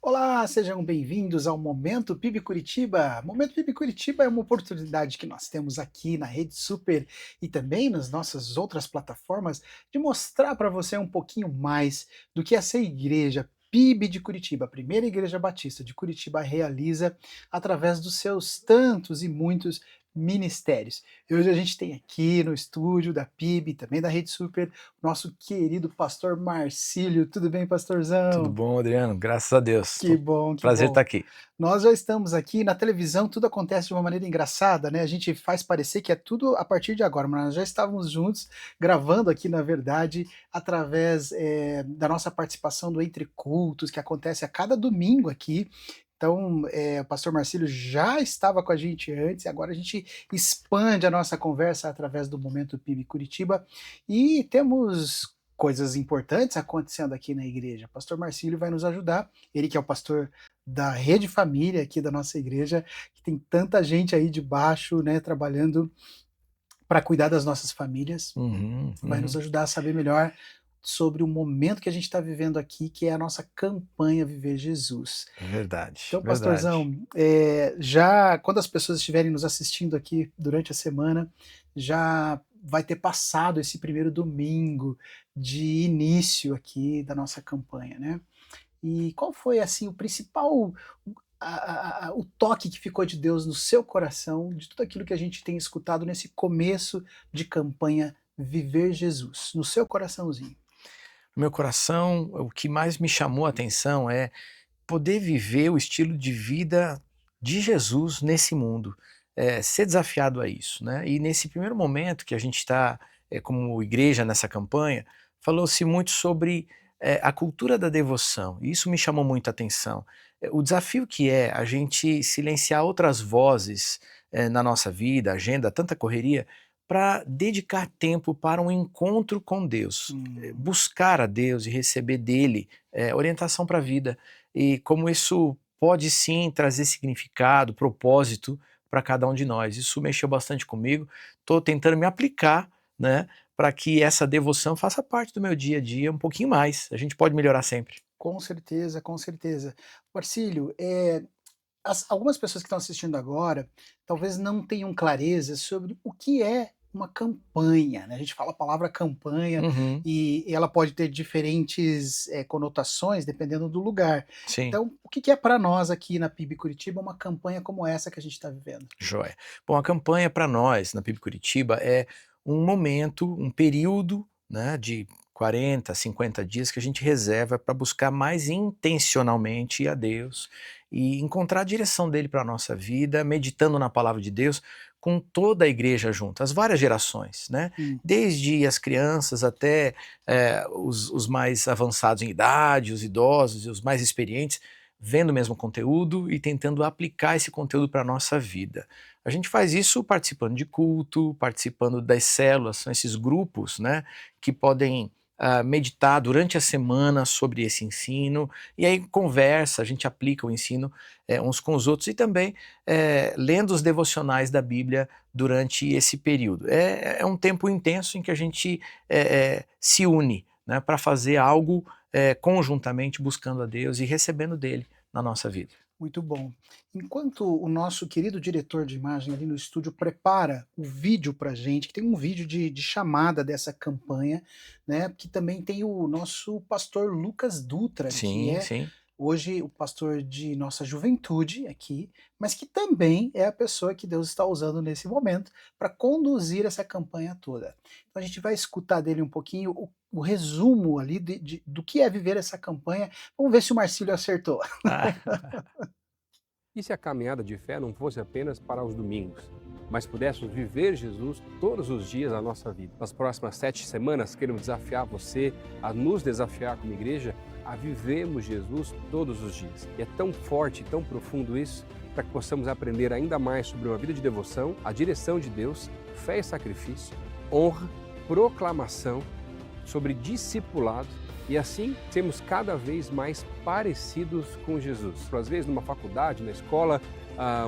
Olá, sejam bem-vindos ao Momento PIB Curitiba. Momento PIB Curitiba é uma oportunidade que nós temos aqui na Rede Super e também nas nossas outras plataformas de mostrar para você um pouquinho mais do que essa igreja PIB de Curitiba, a primeira igreja batista de Curitiba, realiza através dos seus tantos e muitos ministérios. E hoje a gente tem aqui no estúdio da PIB, também da Rede Super, nosso querido pastor Marcílio. Tudo bem, Tudo pastorzão? bom, Adriano? Graças a Deus. Que bom, que Prazer bom. estar aqui. Nós já estamos aqui na televisão, tudo acontece de uma maneira engraçada, né? A gente faz parecer que é tudo a partir de agora, mas nós já estávamos juntos gravando aqui, na verdade, através da nossa participação do Entre Cultos, que acontece a cada domingo aqui. Então, o pastor Marcílio já estava com a gente antes, agora a gente expande a nossa conversa através do Momento PIB Curitiba e temos coisas importantes acontecendo aqui na igreja. O pastor Marcílio vai nos ajudar, ele que é o pastor da Rede Família aqui da nossa igreja, que tem tanta gente aí de baixo, né, trabalhando para cuidar das nossas famílias, vai nos ajudar a saber melhor sobre o momento que a gente está vivendo aqui, que é a nossa campanha Viver Jesus. Verdade, Então, verdade. pastorzão, já quando as pessoas estiverem nos assistindo aqui durante a semana, já vai ter passado esse primeiro domingo de início aqui da nossa campanha, né? E qual foi, assim, o principal, o toque que ficou de Deus no seu coração, de tudo aquilo que a gente tem escutado nesse começo de campanha Viver Jesus, no seu coraçãozinho? No meu coração, o que mais me chamou a atenção é poder viver o estilo de vida de Jesus nesse mundo, ser desafiado a isso, né? E nesse primeiro momento que a gente está, como igreja nessa campanha, falou-se muito sobre a cultura da devoção, e isso me chamou muito a atenção. O desafio que é a gente silenciar outras vozes na nossa vida, agenda, tanta correria, para dedicar tempo para um encontro com Deus, buscar a Deus e receber dele orientação para a vida, e como isso pode sim trazer significado, propósito para cada um de nós. Isso mexeu bastante comigo, estou tentando me aplicar, né, para que essa devoção faça parte do meu dia a dia um pouquinho mais. A gente pode melhorar sempre. Com certeza, com certeza. Marcílio, algumas pessoas que estão assistindo agora talvez não tenham clareza sobre o que é uma campanha, né? A gente fala a palavra campanha Uhum, e ela pode ter diferentes conotações dependendo do lugar. sim. Então, o que que é para nós aqui na PIB Curitiba uma campanha como essa que a gente está vivendo? Joia. Bom, a campanha para nós, na PIB Curitiba, é um momento, um período, né, de 40, 50 dias que a gente reserva para buscar mais intencionalmente a Deus e encontrar a direção dele para a nossa vida, meditando na palavra de Deus com toda a igreja junto, as várias gerações, né? Hum. Desde as crianças até os mais avançados em idade, os idosos e os mais experientes, vendo o mesmo conteúdo e tentando aplicar esse conteúdo para a nossa vida. A gente faz isso participando de culto, participando das células, são esses grupos, né, que podem meditar durante a semana sobre esse ensino, e aí conversa, a gente aplica o ensino uns com os outros, e também lendo os devocionais da Bíblia durante esse período. É um tempo intenso em que a gente se une, né, para fazer algo conjuntamente, buscando a Deus e recebendo dele na nossa vida. Muito bom. Enquanto o nosso querido diretor de imagem ali no estúdio prepara o vídeo para gente, que tem um vídeo de chamada dessa campanha, né? Que também tem o nosso pastor Lucas Dutra, que Sim, é sim. hoje o pastor de nossa juventude aqui, mas que também é a pessoa que Deus está usando nesse momento para conduzir essa campanha toda. Então a gente vai escutar dele um pouquinho o resumo ali do que é viver essa campanha. Vamos ver se o Marcílio acertou. E se a caminhada de fé não fosse apenas para os domingos, mas pudéssemos viver Jesus todos os dias da nossa vida? Nas próximas 7 semanas, queremos desafiar você a nos desafiar como igreja a vivermos Jesus todos os dias. E é tão forte, tão profundo isso, para que possamos aprender ainda mais sobre uma vida de devoção, a direção de Deus, fé e sacrifício, honra, proclamação, sobre discipulado, e assim sermos cada vez mais parecidos com Jesus. Às vezes numa faculdade, na escola,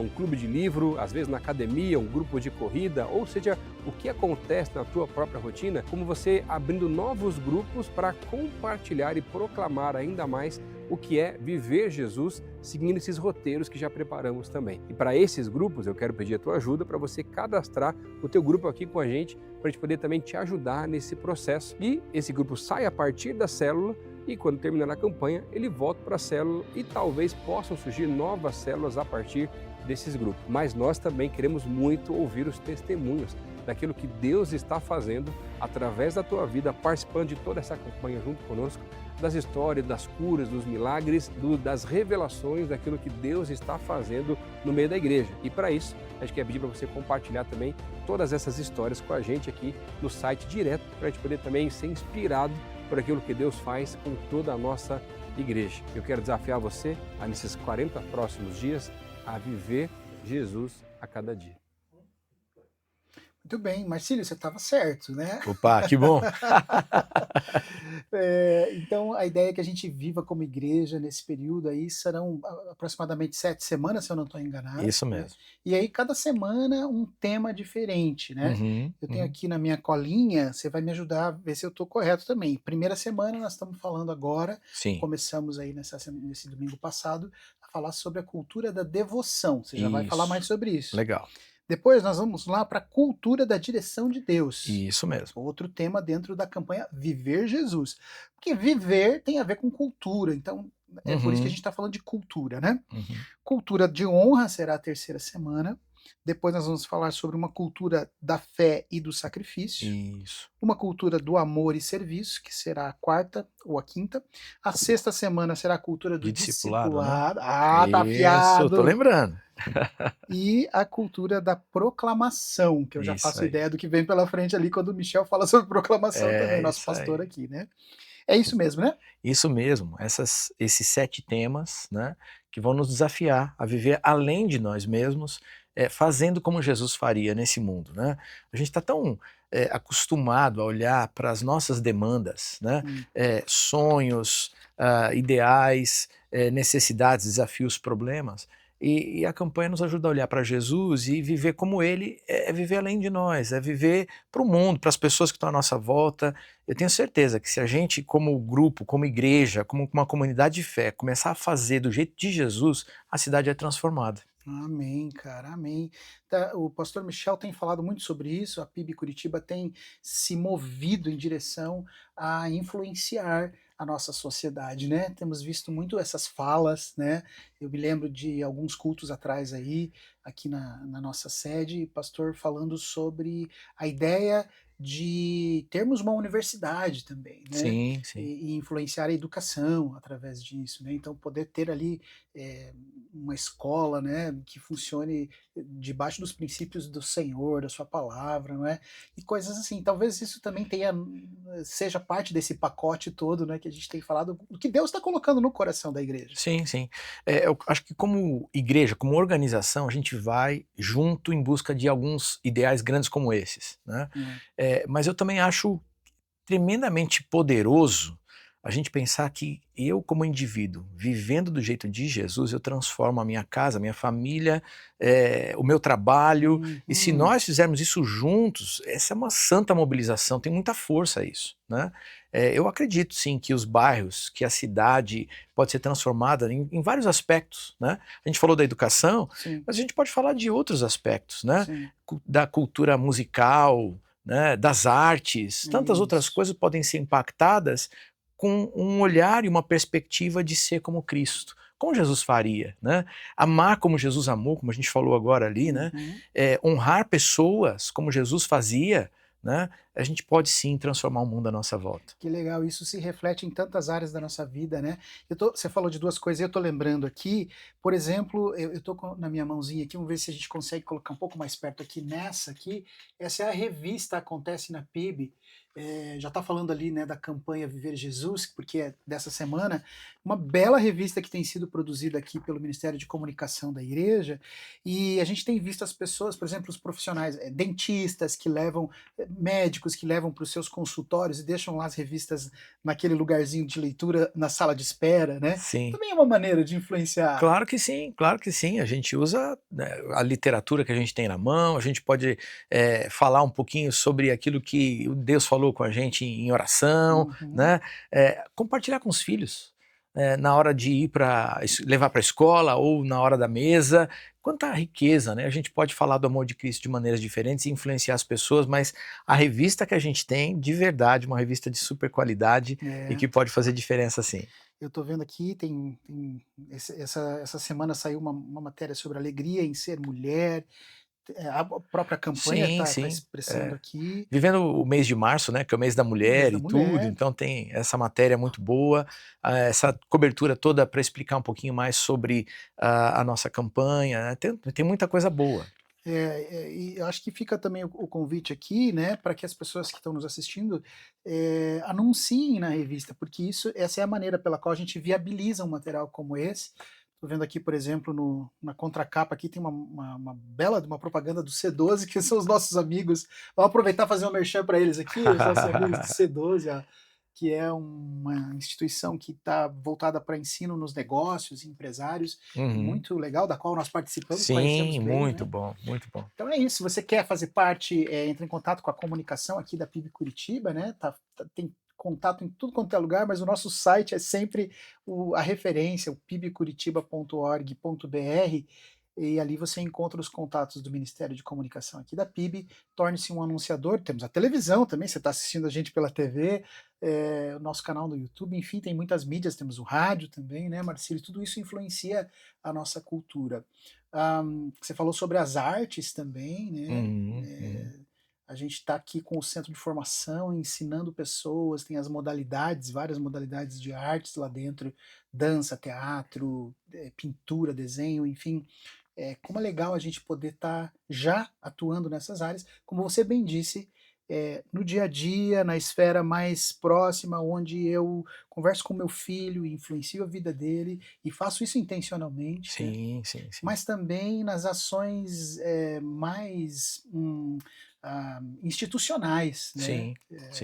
um clube de livro, às vezes na academia, um grupo de corrida, ou seja, o que acontece na tua própria rotina, como você abrindo novos grupos para compartilhar e proclamar ainda mais o que é viver Jesus, seguindo esses roteiros que já preparamos também. E para esses grupos, eu quero pedir a tua ajuda para você cadastrar o teu grupo aqui com a gente, para a gente poder também te ajudar nesse processo. E esse grupo sai a partir da célula, e quando terminar a campanha, ele volta para a célula e talvez possam surgir novas células a partir desses grupos. Mas nós também queremos muito ouvir os testemunhos daquilo que Deus está fazendo através da tua vida, participando de toda essa campanha junto conosco, das histórias, das curas, dos milagres, das revelações daquilo que Deus está fazendo no meio da igreja. E para isso, a gente quer pedir para você compartilhar também todas essas histórias com a gente aqui no site direto, para a gente poder também ser inspirado por aquilo que Deus faz com toda a nossa igreja. Eu quero desafiar você, nesses 40 próximos dias, a viver Jesus a cada dia. Muito bem, Marcílio, você estava certo, né? Opa, que bom! Então, a ideia é que a gente viva como igreja nesse período aí, serão aproximadamente 7 semanas, se eu não estou enganado. Isso né? mesmo. E aí, cada semana, um tema diferente, né? Uhum, Eu tenho aqui na minha colinha, você vai me ajudar a ver se eu estou correto também. Primeira semana, nós estamos falando agora, sim, começamos aí nesse domingo passado, a falar sobre a cultura da devoção. Você já vai falar isso. mais sobre isso. Legal. Depois nós vamos lá para a cultura da direção de Deus. Isso mesmo. Outro tema dentro da campanha Viver Jesus. Porque viver tem a ver com cultura, então é por isso que a gente está falando de cultura, né? Uhum. Cultura de honra será a terceira semana. Depois nós vamos falar sobre uma cultura da fé e do sacrifício. Isso. Uma cultura do amor e serviço, que será a quarta ou a quinta. A sexta semana será a cultura do De discipulado, né? discipulado. Ah, tá Isso, afiado! tô lembrando. E a cultura da proclamação, que eu já Isso faço aí. ideia do que vem pela frente ali quando o Michel fala sobre proclamação também, nosso isso aí. pastor aqui, né? É isso mesmo, né? Isso mesmo, esses 7 temas, né, que vão nos desafiar a viver além de nós mesmos, fazendo como Jesus faria nesse mundo, né? A gente está tão acostumado a olhar para as nossas demandas, né, sonhos, ideais, necessidades, desafios, problemas, e a campanha nos ajuda a olhar para Jesus e viver como Ele, é viver além de nós, é viver para o mundo, para as pessoas que estão à nossa volta. Eu tenho certeza que se a gente, como grupo, como igreja, como uma comunidade de fé, começar a fazer do jeito de Jesus, a cidade é transformada. Amém, cara, amém. O pastor Michel tem falado muito sobre isso, a PIB Curitiba tem se movido em direção a influenciar a nossa sociedade, né? Temos visto muito essas falas, né? Eu me lembro de alguns cultos atrás aí, aqui na nossa sede, pastor falando sobre a ideia de termos uma universidade também, né? Sim, sim. E influenciar a educação através disso, né? Então poder ter ali uma escola, né, que funcione debaixo dos princípios do Senhor, da sua palavra, não é? E coisas assim. Talvez isso também seja parte desse pacote todo, né, que a gente tem falado, o que Deus está colocando no coração da igreja. Sim, sim. Eu acho que como igreja, como organização, a gente vai junto em busca de alguns ideais grandes como esses, né? Mas eu também acho tremendamente poderoso a gente pensar que eu, como indivíduo, vivendo do jeito de Jesus, eu transformo a minha casa, a minha família, o meu trabalho, e se nós fizermos isso juntos, essa é uma santa mobilização, tem muita força isso, né? Eu acredito sim que os bairros, que a cidade pode ser transformada em vários aspectos, né? A gente falou da educação, Sim. mas a gente pode falar de outros aspectos, né? Sim. Da cultura musical, né? Das artes, tantas Isso. outras coisas podem ser impactadas com um olhar e uma perspectiva de ser como Cristo, como Jesus faria, né? Amar como Jesus amou, como a gente falou agora ali, né? Honrar pessoas como Jesus fazia, né? A gente pode sim transformar o mundo à nossa volta. Que legal, isso se reflete em tantas áreas da nossa vida, né? Você falou de duas coisas, eu tô lembrando aqui, por exemplo, eu tô na minha mãozinha aqui, vamos ver se a gente consegue colocar um pouco mais perto aqui, nessa aqui, essa é a revista Acontece na PIB, já está falando ali, né, da campanha Viver Jesus, porque é dessa semana, uma bela revista que tem sido produzida aqui pelo Ministério de Comunicação da Igreja, e a gente tem visto as pessoas, por exemplo, os profissionais, dentistas que levam, médicos que levam para os seus consultórios e deixam lá as revistas naquele lugarzinho de leitura na sala de espera, né? Sim. Também é uma maneira de influenciar. Claro que sim, claro que sim. A gente usa, né, a literatura que a gente tem na mão, a gente pode falar um pouquinho sobre aquilo que Deus falou com a gente em oração, Uhum. né? Compartilhar com os filhos, na hora de ir para levar para a escola ou na hora da mesa. Quanta riqueza, né? A gente pode falar do amor de Cristo de maneiras diferentes e influenciar as pessoas, mas a revista que a gente tem, de verdade, uma revista de super qualidade e É. que pode fazer diferença sim. Eu estou vendo aqui, essa semana saiu uma matéria sobre alegria em ser mulher, a própria campanha Sim, está sim. expressando aqui, Vivendo o mês de março, né, que é o mês da o mês mulher da e tudo, mulher. então tem essa matéria muito boa, essa cobertura toda para explicar um pouquinho mais sobre a nossa campanha, né, tem muita coisa boa. E eu acho que fica também o convite aqui, né, para que as pessoas que estão nos assistindo, anunciem na revista, porque essa é a maneira pela qual a gente viabiliza um material como esse. Estou vendo aqui, por exemplo, na contracapa aqui tem uma bela de uma propaganda do C12, que são os nossos amigos. Vamos aproveitar e fazer um merchan para eles aqui, os nossos amigos do C12, que é uma instituição que está voltada para ensino nos negócios, empresários, Uhum. muito legal, da qual nós participamos, conhecemos Sim, bem, muito né? bom, muito bom. Então é isso, se você quer fazer parte, entre em contato com a comunicação aqui da PIB Curitiba, né, tem contato em tudo quanto é lugar, mas o nosso site é sempre a referência, o pibcuritiba.org.br, e ali você encontra os contatos do Ministério de Comunicação aqui da PIB, torne-se um anunciador, temos a televisão também, você está assistindo a gente pela TV, o nosso canal no YouTube, enfim, tem muitas mídias, temos o rádio também, né, Marcílio, tudo isso influencia a nossa cultura. Você falou sobre as artes também, né? Uhum, uhum. A gente está aqui com o centro de formação, ensinando pessoas, tem as modalidades, várias modalidades de artes lá dentro, dança, teatro, pintura, desenho, enfim. Como é legal a gente poder estar já atuando nessas áreas, como você bem disse, no dia a dia, na esfera mais próxima, onde eu converso com meu filho, influencio a vida dele e faço isso intencionalmente, né? Sim, sim, sim. Mas também nas ações mais institucionais, né? Sim,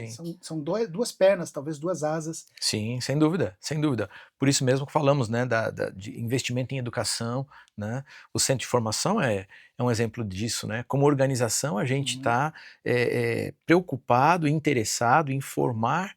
sim. São duas pernas, talvez duas asas. Sim, sem dúvida, sem dúvida. Por isso mesmo que falamos, né, de investimento em educação, né? O centro de formação é um exemplo disso, né? Como organização, a gente Uhum, está preocupado, interessado em formar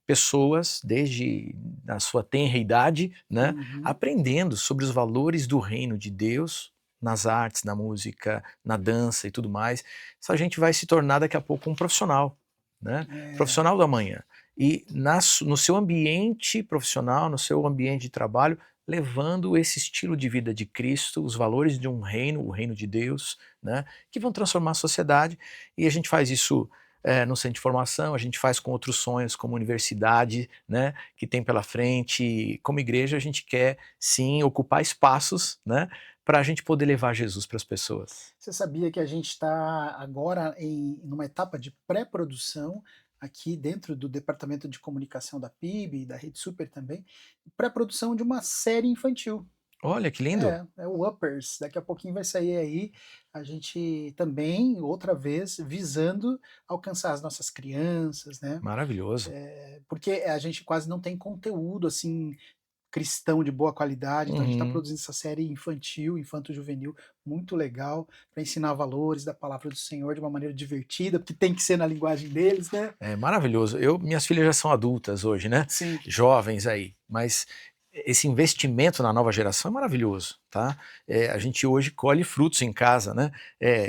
pessoas desde a sua tenra idade, né? uhum, Aprendendo sobre os valores do reino de Deus nas artes, na música, na dança e tudo mais. Essa gente vai se tornar daqui a pouco um profissional, né? é, Profissional da manhã e no seu ambiente profissional, no seu ambiente de trabalho, levando esse estilo de vida de Cristo, os valores de um reino, o reino de Deus, né, que vão transformar a sociedade. E a gente faz isso no centro de formação, a gente faz com outros sonhos, como universidade, né, que tem pela frente. Como igreja, a gente quer sim ocupar espaços, né, para a gente poder levar Jesus para as pessoas. Você sabia que a gente está agora numa etapa de pré-produção aqui dentro do Departamento de Comunicação da PIB e da Rede Super também, pré-produção de uma série infantil. Olha que lindo! É o Uppers, daqui a pouquinho vai sair aí, a gente também, outra vez, visando alcançar as nossas crianças, né, Maravilhoso. porque a gente quase não tem conteúdo, assim, cristão de boa qualidade, então a gente está Uhum. produzindo essa série infantil, infanto-juvenil, muito legal, para ensinar valores da palavra do Senhor de uma maneira divertida, porque tem que ser na linguagem deles, né. É maravilhoso. Minhas filhas já são adultas hoje, né? Sim. Jovens aí, mas esse investimento na nova geração é maravilhoso, tá? A gente hoje colhe frutos em casa, né?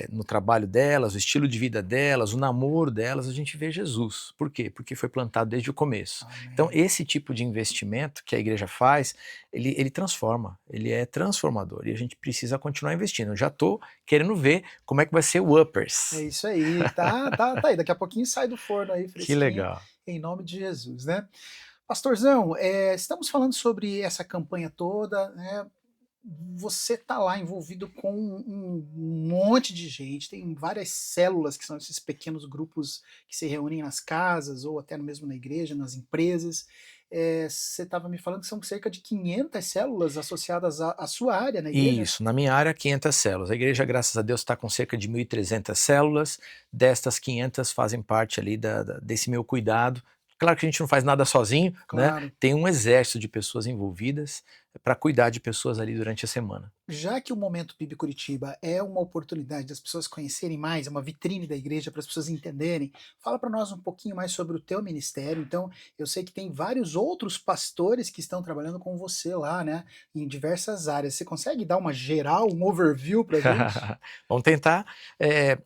No trabalho delas, o estilo de vida delas, o namoro delas, a gente vê Jesus. Por quê? Porque foi plantado desde o começo. Então, Amém. esse tipo de investimento que a igreja faz, ele transforma, ele é transformador e a gente precisa continuar investindo. Eu já estou querendo ver como é que vai ser o É Uppers. isso aí, tá aí, daqui a pouquinho sai do forno aí Que fresquinho, legal. em nome de Jesus, né. Pastorzão, estamos falando sobre essa campanha toda, né, você tá lá envolvido com um monte de gente, tem várias células que são esses pequenos grupos que se reúnem nas casas ou até mesmo na igreja, nas empresas. Você estava me falando que são cerca de 500 células associadas à sua área na igreja? Isso, na minha área, 500 células. A igreja, graças a Deus, está com cerca de 1.300 células. Destas 500 fazem parte ali desse meu cuidado. Claro que a gente não faz nada sozinho, né? Claro. Tem um exército de pessoas envolvidas para cuidar de pessoas ali durante a semana. Já que o Momento PIB Curitiba é uma oportunidade das pessoas conhecerem mais, é uma vitrine da igreja para as pessoas entenderem, fala para nós um pouquinho mais sobre o teu ministério. Então, eu sei que tem vários outros pastores que estão trabalhando com você lá, né, em diversas áreas. Você consegue dar uma geral, um overview para gente? Vamos tentar.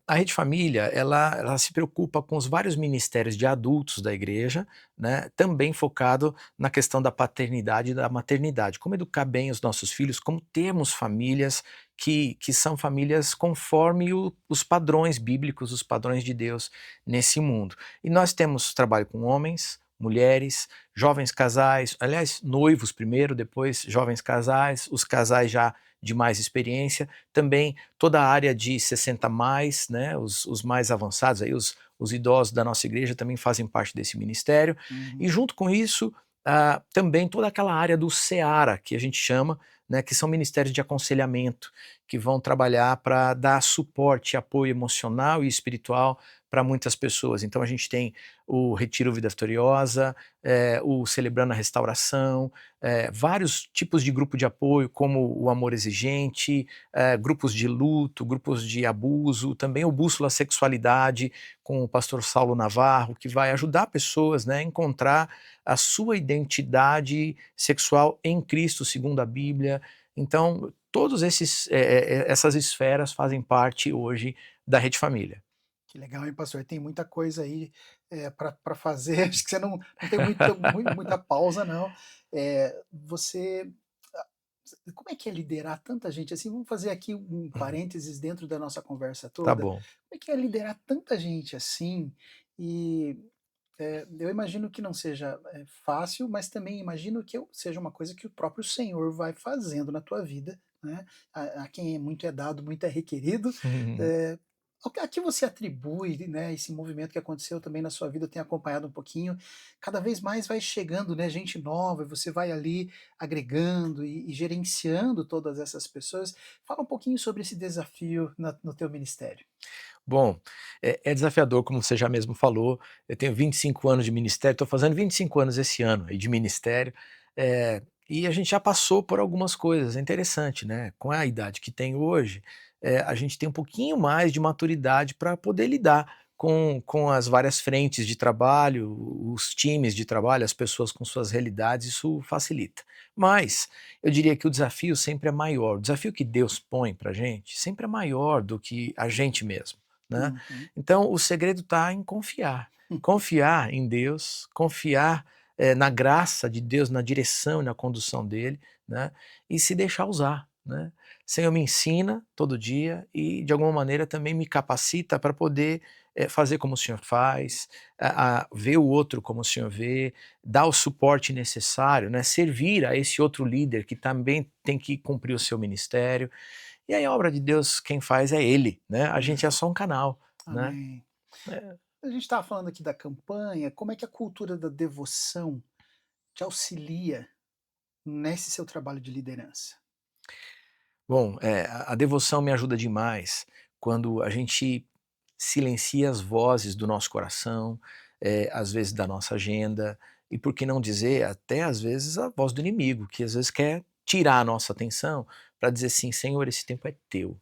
A Rede Família, ela se preocupa com os vários ministérios de adultos da igreja, né, também focado na questão da paternidade e da maternidade. Como educar bem os nossos filhos, como termos famílias que são famílias conforme os padrões bíblicos, os padrões de Deus nesse mundo. E nós temos trabalho com homens, mulheres, jovens casais, aliás, noivos primeiro, depois jovens casais, os casais já de mais experiência, também toda a área de 60 mais, né, os mais avançados, aí os idosos da nossa igreja também fazem parte desse ministério, e Uhum. junto com isso, também toda aquela área do Seara, que a gente chama, né, que são ministérios de aconselhamento, que vão trabalhar para dar suporte, apoio emocional e espiritual para muitas pessoas. Então a gente tem o Retiro Vida Vitoriosa, o Celebrando a Restauração, vários tipos de grupo de apoio, como o Amor Exigente, grupos de luto, grupos de abuso, também o Bússola Sexualidade, com o pastor Saulo Navarro, que vai ajudar pessoas, né, a encontrar a sua identidade sexual em Cristo, segundo a Bíblia. Então, todos essas esferas fazem parte hoje da Rede Família. Que legal, hein, pastor? Tem muita coisa aí para fazer. Acho que você não tem muita pausa, não. Você como é que é liderar tanta gente assim? Vamos fazer aqui um parênteses dentro da nossa conversa Tá toda. bom. Como é que é liderar tanta gente assim? E eu imagino que não seja fácil, mas também imagino que seja uma coisa que o próprio Senhor vai fazendo na tua vida, né? A quem muito é dado, muito é requerido. Eh, a que você atribui, né, esse movimento que aconteceu também na sua vida, eu tenho acompanhado um pouquinho, cada vez mais vai chegando, né, gente nova, e você vai ali agregando e gerenciando todas essas pessoas. Fala um pouquinho sobre esse desafio no teu ministério. Bom, é desafiador, como você já mesmo falou. Eu tenho 25 anos de ministério, estou fazendo 25 anos esse ano aí de ministério, e a gente já passou por algumas coisas. É interessante, né? Com a idade que tem hoje, a gente tem um pouquinho mais de maturidade para poder lidar com as várias frentes de trabalho, os times de trabalho, as pessoas com suas realidades, isso facilita. Mas eu diria que o desafio sempre é maior. O desafio que Deus põe para a gente sempre é maior do que a gente mesmo, né? Uhum. Então o segredo está em confiar. Confiar em Deus, confiar na graça de Deus, na direção e na condução dele, né? E se deixar usar, né? Senhor, me ensina todo dia e de alguma maneira também me capacita para poder fazer como o Senhor faz, ver o outro como o Senhor vê, dar o suporte necessário, né? Servir a esse outro líder que também tem que cumprir o seu ministério. E aí a obra de Deus quem faz é Ele, né, a gente é só um canal, né. Amém. É. A gente estava falando aqui da campanha, como é que a cultura da devoção te auxilia nesse seu trabalho de liderança? Bom, a devoção me ajuda demais quando a gente silencia as vozes do nosso coração, às vezes da nossa agenda, e por que não dizer até às vezes a voz do inimigo, que às vezes quer tirar a nossa atenção para dizer assim: "Senhor, esse tempo é teu".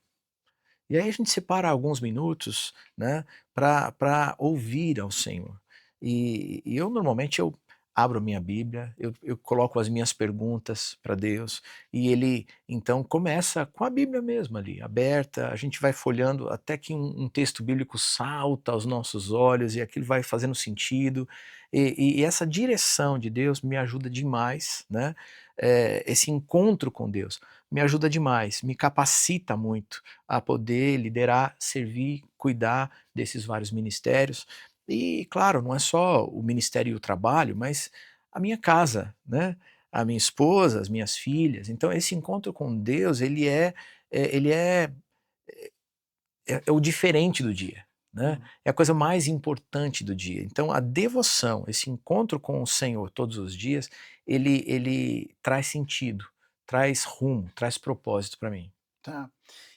E aí a gente separa alguns minutos, né, para ouvir ao Senhor. E eu normalmente eu abro minha Bíblia, eu coloco as minhas perguntas para Deus, e Ele então começa com a Bíblia mesmo ali, aberta, a gente vai folhando até que um texto bíblico salta aos nossos olhos e aquilo vai fazendo sentido, e essa direção de Deus me ajuda demais, né, esse encontro com Deus me ajuda demais, me capacita muito a poder liderar, servir, cuidar desses vários ministérios. E, claro, não é só o ministério e o trabalho, mas a minha casa, né? a minha esposa, as minhas filhas. Então esse encontro com Deus, ele é o diferente do dia, né? Hum. É a coisa mais importante do dia. Então a devoção, esse encontro com o Senhor todos os dias, ele traz sentido, traz rumo, traz propósito para mim. Tá.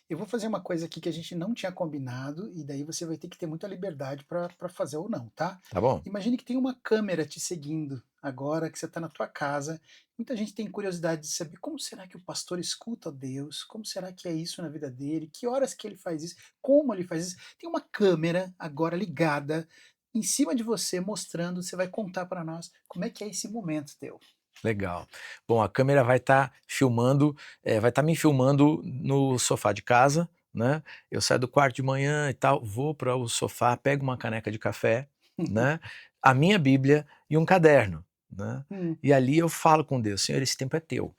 Eu vou fazer uma coisa aqui que a gente não tinha combinado, e daí você vai ter que ter muita liberdade para fazer ou não, tá? Tá bom? Imagine que tem uma câmera te seguindo agora, que você está na tua casa. Muita gente tem curiosidade de saber como será que o pastor escuta Deus, como será que é isso na vida dele, que horas que ele faz isso, como ele faz isso. Tem uma câmera agora ligada em cima de você, mostrando, você vai contar para nós como é que é esse momento teu. Legal. Bom, a câmera vai estar filmando, vai estar me filmando no sofá de casa, né? Eu saio do quarto de manhã e tal, vou para o sofá, pego uma caneca de café, né? A minha Bíblia e um caderno, né? Hum, E ali eu falo com Deus, Senhor, esse tempo é teu,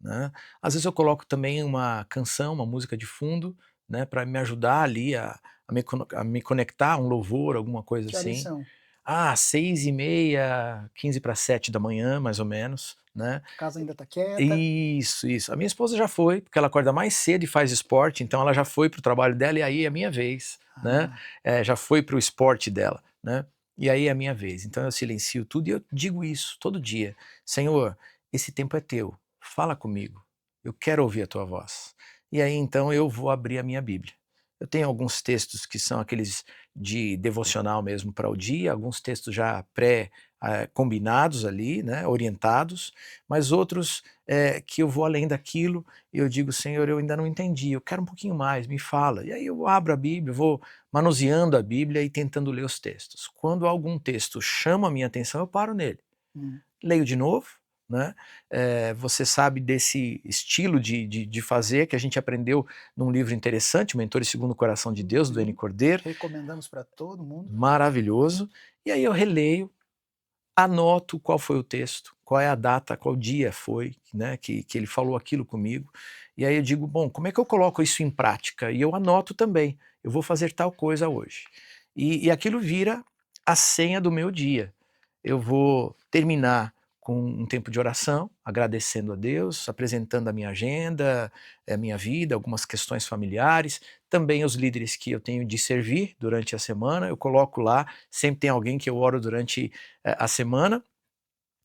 né? Às vezes eu coloco também uma canção, uma música de fundo, né? Para me ajudar ali a me conectar, um louvor, alguma coisa que horas assim. são? 6h30, 6h45, mais ou menos, né. A casa ainda tá quieta? Isso, isso. A minha esposa já foi, porque ela acorda mais cedo e faz esporte, então ela já foi para o trabalho dela e aí é a minha vez, né. Ah, Já foi para o esporte dela, né, e aí é a minha vez. Então eu silencio tudo e eu digo isso todo dia: "Senhor, esse tempo é teu, fala comigo, eu quero ouvir a tua voz". E aí então eu vou abrir a minha Bíblia. Eu tenho alguns textos que são aqueles de devocional mesmo para o dia, alguns textos já combinados ali, né, orientados, mas outros, que eu vou além daquilo e eu digo: "Senhor, eu ainda não entendi, eu quero um pouquinho mais, me fala". E aí eu abro a Bíblia, vou manuseando a Bíblia e tentando ler os textos. Quando algum texto chama a minha atenção, eu paro nele. hum, Leio de novo, né, você sabe desse estilo de fazer que a gente aprendeu num livro interessante, Mentores Segundo o Coração de Deus, do N. uhum. Cordeiro, Recomendamos para todo mundo. maravilhoso. E aí eu releio, anoto qual foi o texto, qual é a data, qual dia foi, né, que ele falou aquilo comigo, e aí eu digo: "Bom, como é que eu coloco isso em prática?" E eu anoto também, eu vou fazer tal coisa hoje. E aquilo vira a senha do meu dia. Eu vou terminar com um tempo de oração, agradecendo a Deus, apresentando a minha agenda, a minha vida, algumas questões familiares, também os líderes que eu tenho de servir durante a semana, eu coloco lá, sempre tem alguém que eu oro durante, a semana,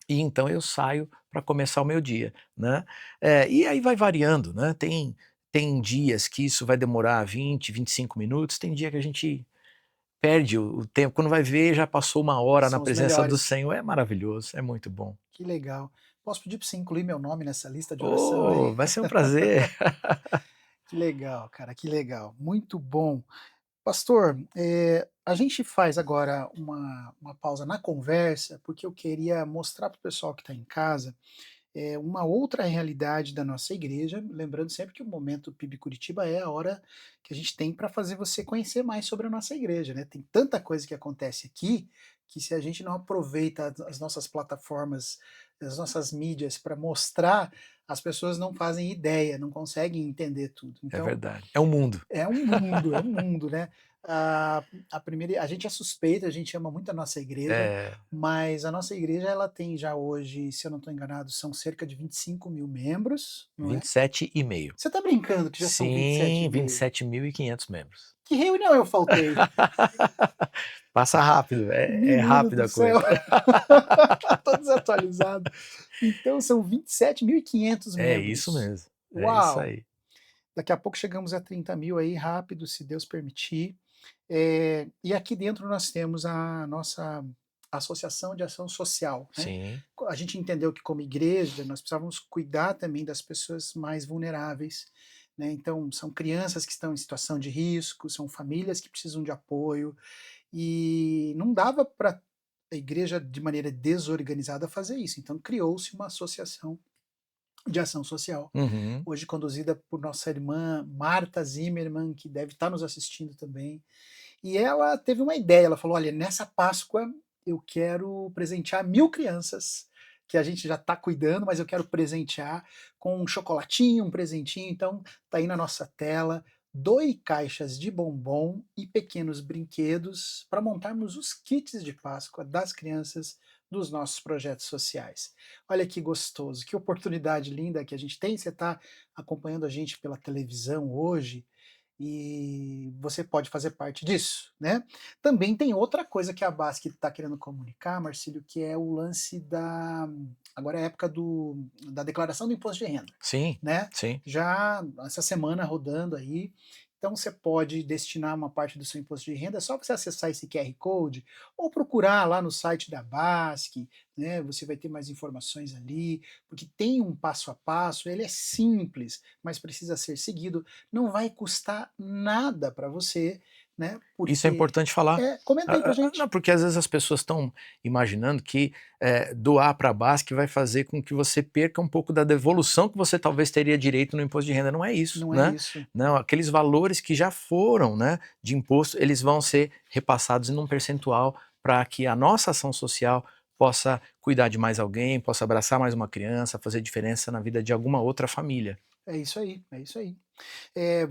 e então eu saio para começar o meu dia, né. E aí vai variando, né, tem dias que isso vai demorar 20, 25 minutos, tem dia que a gente perde o tempo, quando vai ver já passou 1 hora na São os presença do melhores. Senhor, é maravilhoso, é muito bom. Que legal. Posso pedir para você incluir meu nome nessa lista de oração aí? Oh, vai ser um prazer. Que legal, cara, que legal. Muito bom. Pastor, a gente faz agora uma pausa na conversa, porque eu queria mostrar para o pessoal que está em casa, uma outra realidade da nossa igreja, lembrando sempre que o Momento PIB Curitiba é a hora que a gente tem para fazer você conhecer mais sobre a nossa igreja, né. Tem tanta coisa que acontece aqui, que se a gente não aproveita as nossas plataformas, as nossas mídias para mostrar, as pessoas não fazem ideia, não conseguem entender tudo. É Então, verdade, é um mundo. é um mundo, né. A a gente é suspeito, a gente ama muito a nossa igreja, É, mas a nossa igreja ela tem já hoje, se eu não estou enganado, são cerca de 25.000 membros, não é? 27,5. Você está brincando que já são Sim, 27.500? 27.500 membros. Que reunião eu faltei? Passa rápido, é Menino rápida do a céu, coisa. tô desatualizado. Então são 27.500 É isso membros. mesmo, é isso Uau! aí. Daqui a pouco chegamos a 30.000 aí, rápido, se Deus permitir. E aqui dentro nós temos a nossa associação de ação social, né. Sim, A gente entendeu que como igreja nós precisávamos cuidar também das pessoas mais vulneráveis, né, então são crianças que estão em situação de risco, são famílias que precisam de apoio, e não dava para a igreja de maneira desorganizada fazer isso, então criou-se uma associação de ação social, uhum. hoje conduzida por nossa irmã Marta Zimmermann, que deve estar nos assistindo também. E ela teve uma ideia, ela falou: "Olha, nessa Páscoa eu quero presentear 1.000 crianças, que a gente já está cuidando, mas eu quero presentear com um chocolatinho, um presentinho", então tá aí na nossa tela, doe caixas de bombom e pequenos brinquedos para montarmos os kits de Páscoa das crianças dos nossos projetos sociais. Olha que gostoso, que oportunidade linda que a gente tem. Você está acompanhando a gente pela televisão hoje e você pode fazer parte disso, né? Também tem outra coisa que a Basque está querendo comunicar, Marcílio, que é o lance da. Agora é a época da declaração do imposto de renda, Sim, né? sim. Já essa semana rodando aí. Então você pode destinar uma parte do seu imposto de renda, é só você acessar esse QR Code ou procurar lá no site da Basque, né? Você vai ter mais informações ali, porque tem um passo a passo, ele é simples, mas precisa ser seguido. Não vai custar nada para você, né? Isso é Porque importante falar. comenta aí pra Não, gente. porque às vezes as pessoas estão imaginando que doar para a Basque vai fazer com que você perca um pouco da devolução que você talvez teria direito no imposto de renda. Não é isso, Não é né? isso. Não, aqueles valores que já foram, né, de imposto, eles vão ser repassados em um percentual para que a nossa ação social possa cuidar de mais alguém, possa abraçar mais uma criança, fazer diferença na vida de alguma outra família. É isso aí, é isso aí.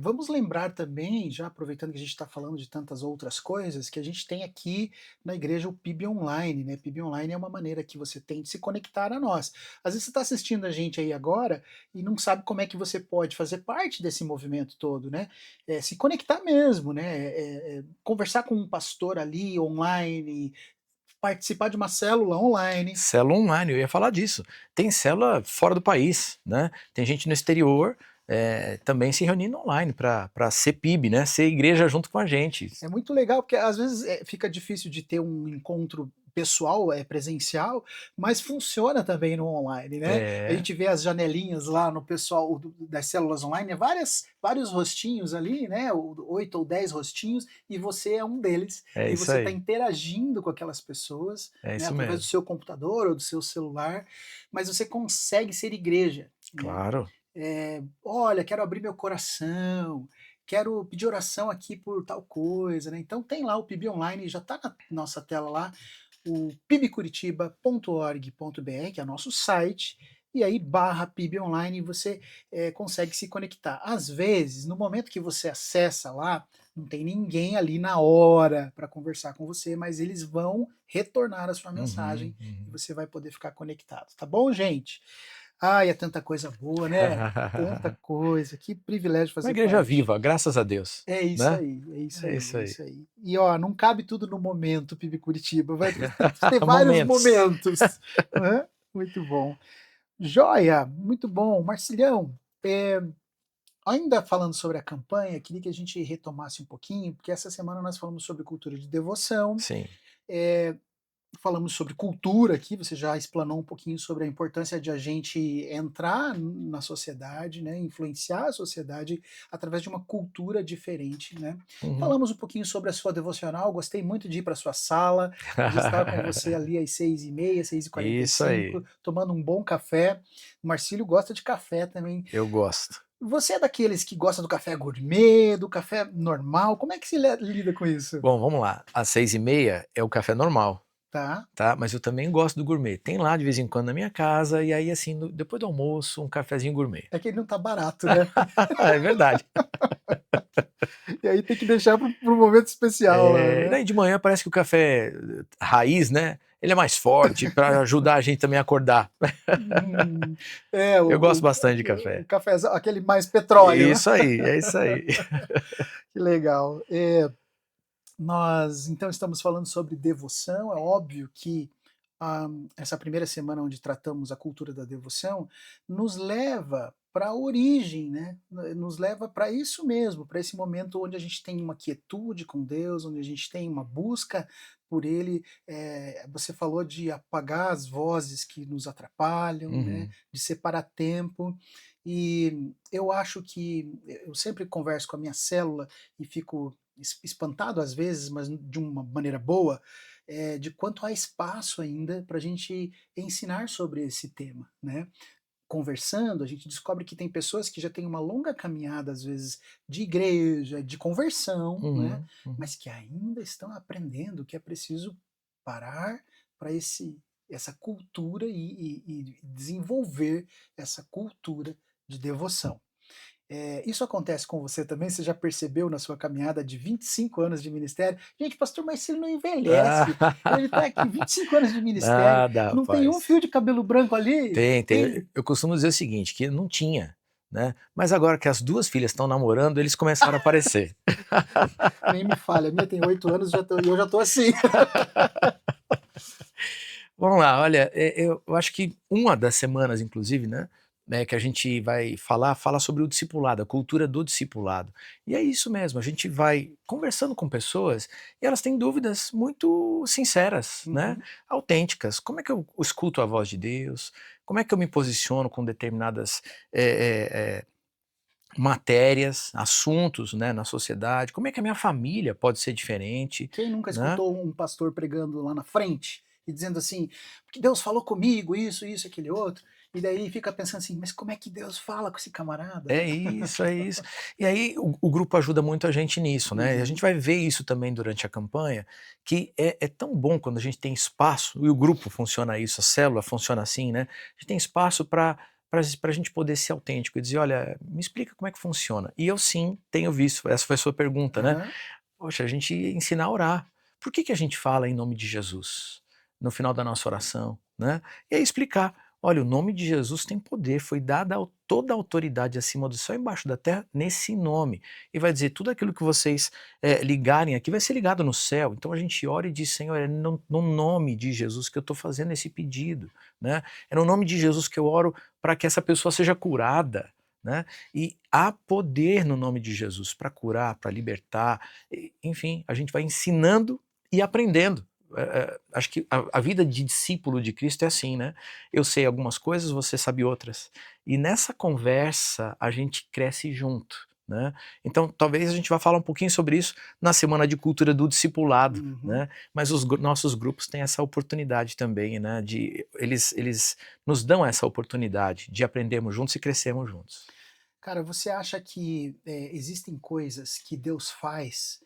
Vamos lembrar também, já aproveitando que a gente está falando de tantas outras coisas, que a gente tem aqui na igreja o PIB Online, né? PIB Online é uma maneira que você tem de se conectar a nós. Às vezes você está assistindo a gente aí agora e não sabe como é que você pode fazer parte desse movimento todo, né? Se conectar mesmo, né? Conversar com um pastor ali online, participar de uma célula online. Célula online, eu ia falar disso. Tem célula fora do país, né? Tem gente no exterior também se reunindo online para ser PIB, né? Ser igreja junto com a gente. É muito legal, porque às vezes fica difícil de ter um encontro pessoal, presencial, mas funciona também no online, né? A É, gente vê as janelinhas lá no pessoal das células online, vários rostinhos ali, né? 8 ou 10 rostinhos, e você é um deles. é E isso você está aí. interagindo com aquelas pessoas, É né? isso Através do mesmo. seu computador ou do seu celular, mas você consegue ser igreja, né? Claro. Olha, quero abrir meu coração, quero pedir oração aqui por tal coisa, né? Então tem lá o PIB Online, já está na nossa tela lá, o pibcuritiba.org.br, que é o nosso site, e aí barra PIB Online você consegue se conectar. Às vezes, no momento que você acessa lá, não tem ninguém ali na hora para conversar com você, mas eles vão retornar a sua Uhum, mensagem e uhum. você vai poder ficar conectado, tá bom, gente? Ai, é tanta coisa boa, né? Tanta coisa, que privilégio Uma fazer igreja parte. viva, graças a Deus, É isso né? aí, é isso É aí, isso é aí. isso aí. E ó, não cabe tudo no momento, PIB Curitiba, vai ter vários Momentos. momentos, né? Muito bom. Joia, muito bom. Marcilhão, ainda falando sobre a campanha, queria que a gente retomasse um pouquinho, porque essa semana nós falamos sobre cultura de devoção, Sim. eh, falamos sobre cultura aqui, você já explanou um pouquinho sobre a importância de a gente entrar na sociedade, né, influenciar a sociedade através de uma cultura diferente, né. Uhum. Falamos um pouquinho sobre a sua devocional, gostei muito de ir para sua sala, de estar com você ali às 6h30, seis e quarenta e Isso aí. cinco, tomando um bom café. O Marcílio gosta de café também. Eu gosto. Você é daqueles que gosta do café gourmet, do café normal? Como é que se lida com isso? Bom, vamos lá. Às 6h30 é o café normal, Tá? tá? Mas eu também gosto do gourmet. Tem lá de vez em quando na minha casa, e aí assim, depois do almoço, um cafezinho gourmet. É que ele não tá barato, né? É verdade. E aí tem que deixar para o momento especial lá, E né. daí de manhã parece que o café raiz, né, ele é mais forte para ajudar a gente também a acordar. Hum, é Eu gosto o bastante de o café. cafezão, aquele mais petróleo. Isso aí, é isso aí. Que legal. Nós então estamos falando sobre devoção, é óbvio que, essa primeira semana onde tratamos a cultura da devoção, nos leva para a origem, né, nos leva para isso mesmo, para esse momento onde a gente tem uma quietude com Deus, onde a gente tem uma busca por Ele. Você falou de apagar as vozes que nos atrapalham, né, Uhum, de separar tempo, e eu acho que eu sempre converso com a minha célula e fico espantado às vezes, mas de uma maneira boa, de quanto há espaço ainda para a gente ensinar sobre esse tema, né? Conversando, a gente descobre que tem pessoas que já têm uma longa caminhada, às vezes, de igreja, de conversão, né? uhum, uhum. Mas que ainda estão aprendendo que é preciso parar para essa cultura e desenvolver essa cultura de devoção. Isso acontece com você também? Você já percebeu na sua caminhada de 25 anos de ministério? Gente, pastor Marcelo não envelhece. Ele está aqui 25 anos de ministério, Nada, não tem um rapaz. fio de cabelo branco ali? Tem. Tem. Eu costumo dizer o seguinte, que não tinha, né? Mas agora que as duas filhas estão namorando, eles começaram a aparecer. Nem me fale, a minha tem 8 anos e eu já estou assim. Vamos lá, olha, eu acho que uma das semanas, inclusive, né, que a gente vai fala sobre o discipulado, a cultura do discipulado. E é isso mesmo, a gente vai conversando com pessoas e elas têm dúvidas muito sinceras, né, Uhum. autênticas. Como é que eu escuto a voz de Deus? Como é que eu me posiciono com determinadas matérias, assuntos, né, na sociedade? Como é que a minha família pode ser diferente, Quem nunca né? escutou um pastor pregando lá na frente e dizendo assim, porque Deus falou comigo, isso, aquele outro, e daí fica pensando assim, mas como é que Deus fala com esse camarada, É né? isso, é isso. E aí o grupo ajuda muito a gente nisso, né? E a gente Uhum. vai ver isso também durante a campanha, que é tão bom quando a gente tem espaço, e o grupo funciona isso, a célula funciona assim, né? A gente tem espaço para a gente poder ser autêntico e dizer, olha, me explica como é que funciona. E eu sim tenho visto, essa foi a sua pergunta, né? Aham. Poxa, a gente ensina a orar. Por que a gente fala em nome de Jesus no final da nossa oração, né? E aí explicar, olha, o nome de Jesus tem poder, foi dada toda a autoridade acima do céu e embaixo da terra nesse nome. E vai dizer, tudo aquilo que vocês ligarem aqui vai ser ligado no céu. Então a gente ora e diz, Senhor, é no nome de Jesus que eu estou fazendo esse pedido, né? É no nome de Jesus que eu oro para que essa pessoa seja curada, né? E há poder no nome de Jesus para curar, para libertar, enfim, a gente vai ensinando e aprendendo. Acho que a vida de discípulo de Cristo é assim, né? Eu sei algumas coisas, você sabe outras. E nessa conversa a gente cresce junto, né? Então talvez a gente vá falar um pouquinho sobre isso na semana de cultura do discipulado, Uhum. né? Mas os nossos grupos têm essa oportunidade também, né? Eles nos dão essa oportunidade de aprendermos juntos e crescermos juntos. Cara, você acha que existem coisas que Deus faz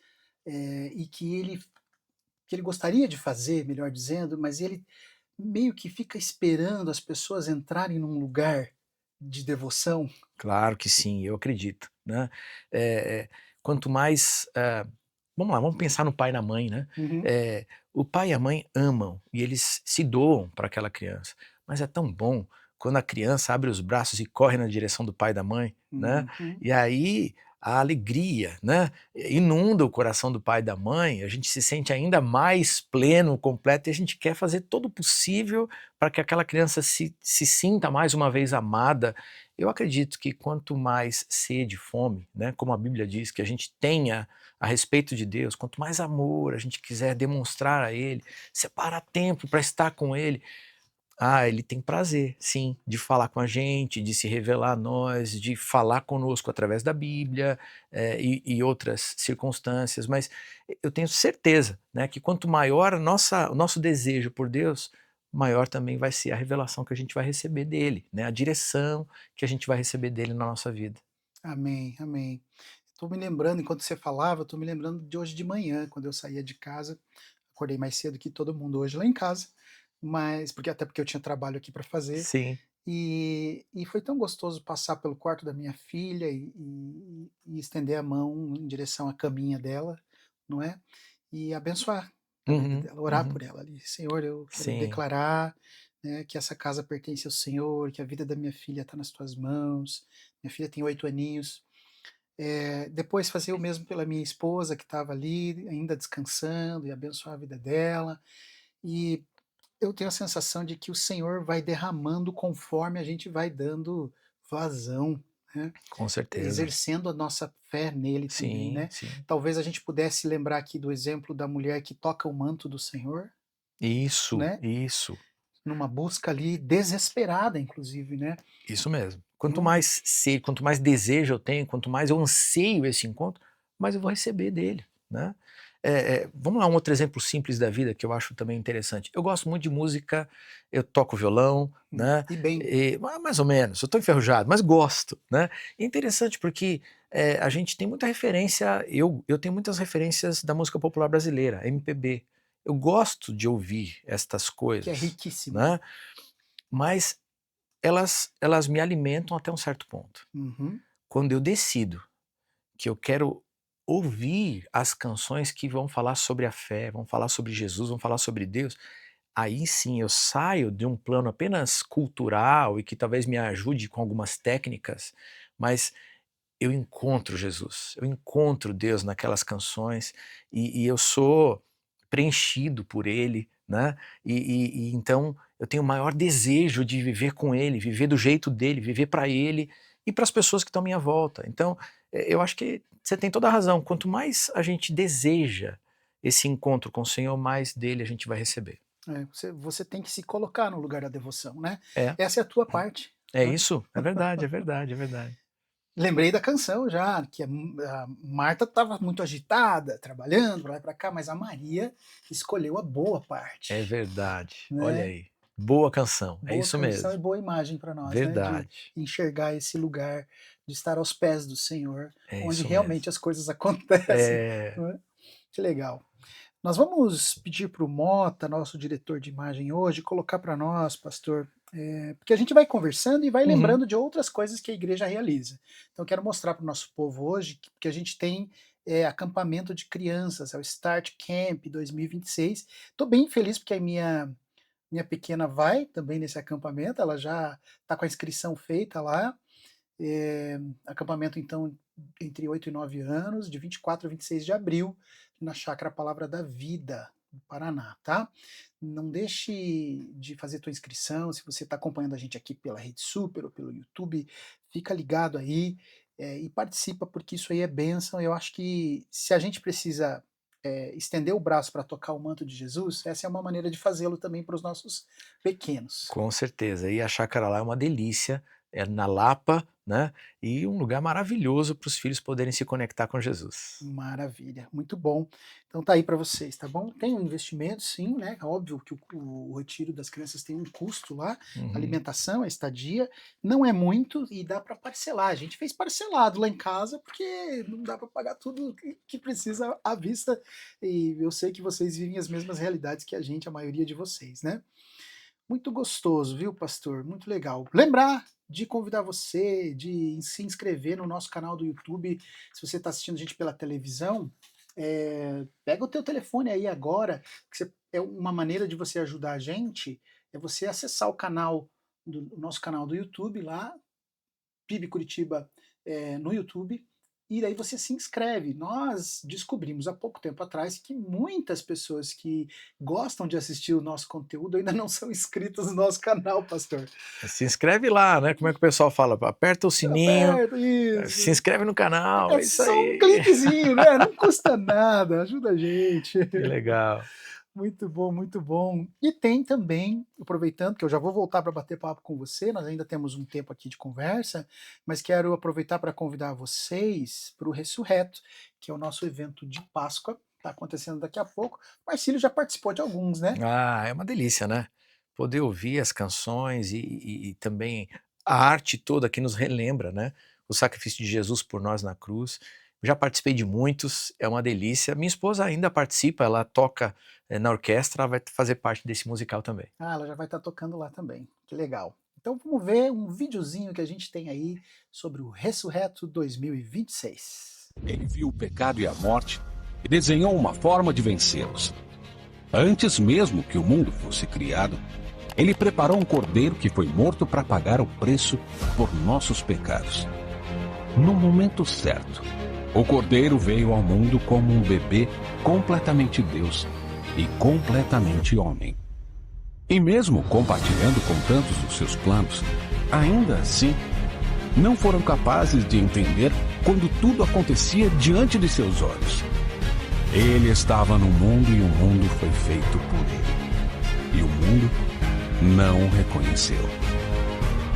e que ele gostaria de fazer, melhor dizendo, mas ele meio que fica esperando as pessoas entrarem num lugar de devoção? Claro que sim, eu acredito, né. Eh Quanto mais, vamos lá, vamos pensar no pai e na mãe, né. Uhum. Eh, o pai e a mãe amam e eles se doam para aquela criança, mas é tão bom quando a criança abre os braços e corre na direção do pai e da mãe, né, Uhum. e aí a alegria, né, inunda o coração do pai e da mãe, a gente se sente ainda mais pleno, completo e a gente quer fazer todo o possível para que aquela criança se sinta mais uma vez amada. Eu acredito que quanto mais sede, fome, né, como a Bíblia diz, que a gente tenha a respeito de Deus, quanto mais amor a gente quiser demonstrar a Ele, separar tempo para estar com Ele, Ele tem prazer, sim, de falar com a gente, de se revelar a nós, de falar conosco através da Bíblia, e outras circunstâncias, mas eu tenho certeza, né, que quanto maior o nosso desejo por Deus, maior também vai ser a revelação que a gente vai receber dele, né, a direção que a gente vai receber dele na nossa vida. Amém, amém. Estou me lembrando, enquanto você falava, estou me lembrando de hoje de manhã, quando eu saía de casa, acordei mais cedo que todo mundo hoje lá em casa, mas até porque eu tinha trabalho aqui para fazer, Sim. e foi tão gostoso passar pelo quarto da minha filha e estender a mão em direção à caminha dela, não é, e abençoar a vida Uhum, dela, orar por uhum. ela ali: "Senhor, eu quero Sim. declarar, né, que essa casa pertence ao Senhor, que a vida da minha filha está nas tuas mãos". Minha filha tem 8 aninhos. Depois fazer o mesmo pela minha esposa que estava ali ainda descansando e abençoar a vida dela. E eu tenho a sensação de que o Senhor vai derramando conforme a gente vai dando vazão, né, Com certeza. exercendo a nossa fé nele também, Sim, né. sim. Talvez a gente pudesse lembrar aqui do exemplo da mulher que toca o manto do Senhor, Isso, né, isso. numa busca ali desesperada inclusive, né. Isso mesmo. Quanto Uhum. mais sei, quanto mais desejo eu tenho, quanto mais eu anseio esse encontro, mais eu vou receber dele, né. Vamos lá, um outro exemplo simples da vida que eu acho também interessante. Eu gosto muito de música, eu toco violão, né, E bem. mais ou menos, eu estou enferrujado, mas gosto, né. É interessante porque, a gente tem muita referência, eu tenho muitas referências da música popular brasileira, MPB. Eu gosto de ouvir estas Que é coisas, riquíssimo, né. né, mas elas me alimentam até um certo ponto. Uhum. quando eu decido que eu quero ouvir as canções que vão falar sobre a fé, vão falar sobre Jesus, vão falar sobre Deus, aí sim eu saio de um plano apenas cultural e que talvez me ajude com algumas técnicas, mas eu encontro Jesus, eu encontro Deus naquelas canções e eu sou preenchido por Ele, né? E então eu tenho o maior desejo de viver com Ele, viver do jeito dele, viver para Ele e para as pessoas que estão à minha volta. Então eu acho que você tem toda a razão. Quanto mais a gente deseja esse encontro com o Senhor, mais dele a gente vai receber. Você tem que se colocar no lugar da devoção, né? É, Essa é a tua parte. é Né? isso, é verdade, é verdade, é verdade. Lembrei da canção já, que a Marta estava muito agitada, trabalhando para lá e para cá, mas a Maria escolheu a boa parte. É verdade, né? olha aí. Boa canção, é Boa isso canção mesmo. e boa imagem para nós, Verdade. né? De enxergar esse lugar, de estar aos pés do Senhor, É onde isso realmente mesmo. as coisas acontecem. É, Né? Que legal. Nós vamos pedir para o Mota, nosso diretor de imagem hoje, colocar para nós, pastor, porque a gente vai conversando e vai Uhum. lembrando de outras coisas que a igreja realiza. Então, eu quero mostrar para o nosso povo hoje que a gente tem acampamento de crianças, é o Start Camp 2026. Estou bem feliz porque a minha pequena vai também nesse acampamento, ela já está com a inscrição feita lá. Acampamento, então, entre 8 e 9 anos, de 24 a 26 de abril, na Chácara Palavra da Vida, no Paraná, tá? Não deixe de fazer tua inscrição, se você está acompanhando a gente aqui pela Rede Super ou pelo YouTube, fica ligado aí e participa, porque isso aí é bênção. Eu acho que se a gente precisa estender o braço para tocar o manto de Jesus, essa é uma maneira de fazê-lo também para os nossos pequenos. Com certeza, e a chácara lá é uma delícia, é na Lapa, né? E um lugar maravilhoso para os filhos poderem se conectar com Jesus. Maravilha, muito bom. Então tá aí para vocês, tá bom? Tem um investimento, sim, né? Óbvio que o retiro das crianças tem um custo lá, alimentação, a estadia, não é muito e dá para parcelar. A gente fez parcelado lá em casa porque não dá para pagar tudo que precisa à vista e eu sei que vocês vivem as mesmas realidades que a gente, a maioria de vocês, né? Muito gostoso, viu, pastor? Muito legal. Lembrar de convidar você, de se inscrever no nosso canal do YouTube. Se você está assistindo a gente pela televisão, pega o teu telefone aí agora, que é uma maneira de você ajudar a gente, é você acessar o nosso canal do YouTube lá, PIB Curitiba no YouTube, e daí você se inscreve. Nós descobrimos há pouco tempo atrás que muitas pessoas que gostam de assistir o nosso conteúdo ainda não são inscritas no nosso canal, pastor. Se inscreve lá, né? Como é que o pessoal fala? Aperta o sininho, Aperta, isso. se inscreve no canal, É isso só aí. um cliquezinho, né? Não custa nada, ajuda a gente. Que legal. Muito bom, muito bom. E tem também, aproveitando que eu já vou voltar para bater papo com você, nós ainda temos um tempo aqui de conversa, mas quero aproveitar para convidar vocês para o Ressurreto, que é o nosso evento de Páscoa, está acontecendo daqui a pouco. O Marcílio já participou de alguns, né? Ah, é uma delícia, né? Poder ouvir as canções e também a arte toda que nos relembra, né? O sacrifício de Jesus por nós na cruz. Já participei de muitos, é uma delícia. Minha esposa ainda participa, ela toca na orquestra, ela vai fazer parte desse musical também. Ah, ela já vai estar tocando lá também, que legal. Então vamos ver um videozinho que a gente tem aí sobre o Ressurreto 2026. Ele viu o pecado e a morte e desenhou uma forma de vencê-los. Antes mesmo que o mundo fosse criado, ele preparou um cordeiro que foi morto para pagar o preço por nossos pecados. No momento certo, o cordeiro veio ao mundo como um bebê completamente Deus e completamente homem. E mesmo compartilhando com tantos os seus planos, ainda assim, não foram capazes de entender quando tudo acontecia diante de seus olhos. Ele estava no mundo e o mundo foi feito por ele. E o mundo não o reconheceu.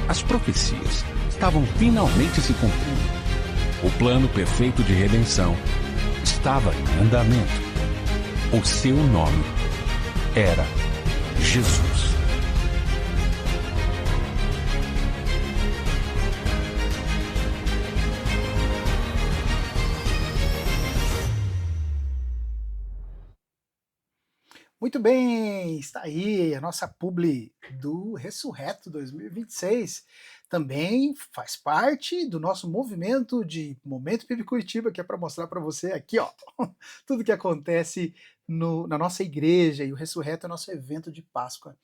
As profecias estavam finalmente se cumprindo. O plano perfeito de redenção estava em andamento. O seu nome era Jesus. Muito bem, está aí a nossa publi do Ressurreto 2026. Também faz parte do nosso movimento de Momento PIB Curitiba, que é para mostrar para você aqui, ó, tudo que acontece na nossa igreja, e o Ressurreto é nosso evento de Páscoa.